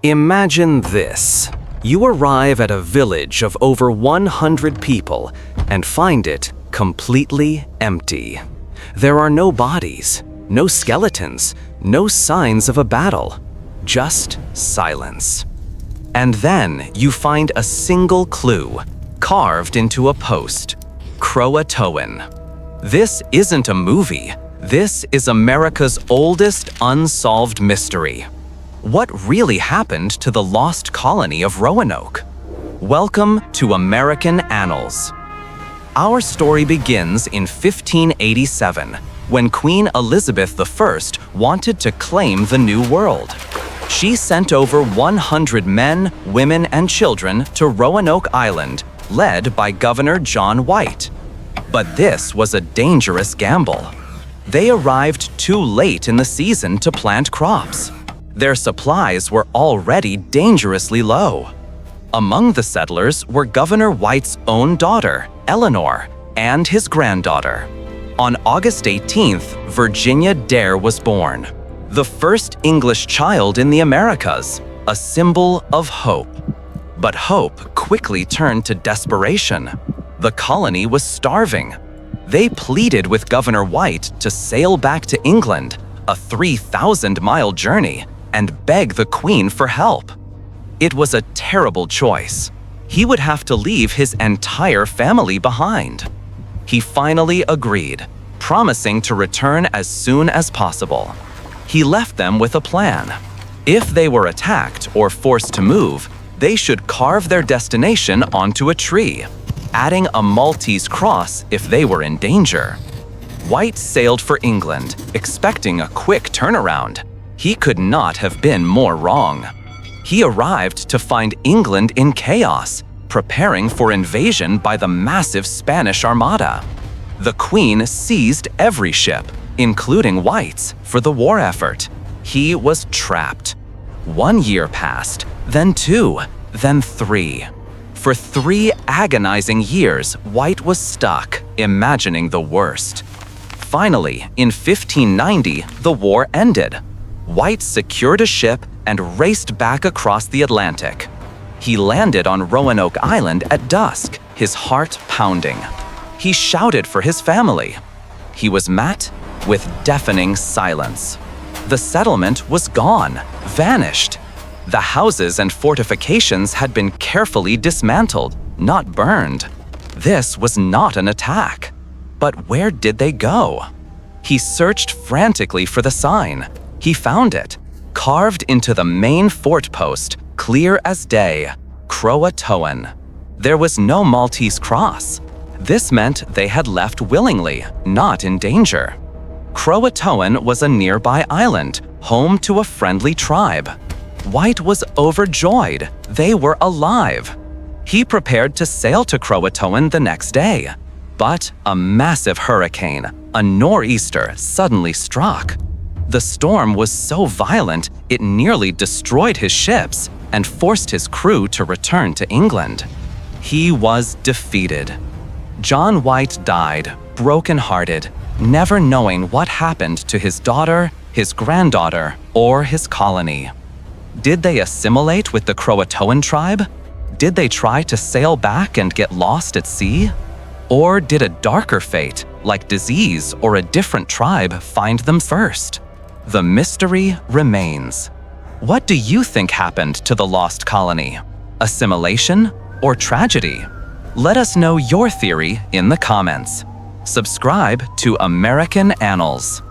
Imagine this. You arrive at a village of over 100 people and find it completely empty. There are no bodies, no skeletons, no signs of a battle, just silence. And then you find a single clue carved into a post: Croatoan. This isn't a movie. This is America's oldest unsolved mystery. What really happened to the Lost Colony of Roanoke? Welcome to American Annals. Our story begins in 1587, when Queen Elizabeth I wanted to claim the New World. She sent over 100 men, women, and children to Roanoke Island, led by Governor John White. But this was a dangerous gamble. They arrived too late in the season to plant crops. Their supplies were already dangerously low. Among the settlers were Governor White's own daughter, Eleanor, and his granddaughter. On August 18th, Virginia Dare was born, the first English child in the Americas, a symbol of hope. But hope quickly turned to desperation. The colony was starving. They pleaded with Governor White to sail back to England, a 3,000-mile journey, and beg the Queen for help. It was a terrible choice. He would have to leave his entire family behind. He finally agreed, promising to return as soon as possible. He left them with a plan. If they were attacked or forced to move, they should carve their destination onto a tree, adding a Maltese cross if they were in danger. White sailed for England, expecting a quick turnaround. He could not have been more wrong. He arrived to find England in chaos, preparing for invasion by the massive Spanish Armada. The Queen seized every ship, including White's, for the war effort. He was trapped. 1 year passed, then 2, then 3. For 3 agonizing years, White was stuck, imagining the worst. Finally, in 1590, the war ended. White secured a ship and raced back across the Atlantic. He landed on Roanoke Island at dusk, his heart pounding. He shouted for his family. He was met with deafening silence. The settlement was gone, vanished. The houses and fortifications had been carefully dismantled, not burned. This was not an attack. But where did they go? He searched frantically for the sign. He found it, carved into the main fort post, clear as day: Croatoan. There was no Maltese cross. This meant they had left willingly, not in danger. Croatoan was a nearby island, home to a friendly tribe. White was overjoyed. They were alive. He prepared to sail to Croatoan the next day. But a massive hurricane, a nor'easter, suddenly struck. The storm was so violent it nearly destroyed his ships and forced his crew to return to England. He was defeated. John White died, broken-hearted, never knowing what happened to his daughter, his granddaughter, or his colony. Did they assimilate with the Croatoan tribe? Did they try to sail back and get lost at sea? Or did a darker fate, like disease or a different tribe, find them first? The mystery remains. What do you think happened to the Lost Colony? Assimilation or tragedy? Let us know your theory in the comments. Subscribe to American Annals.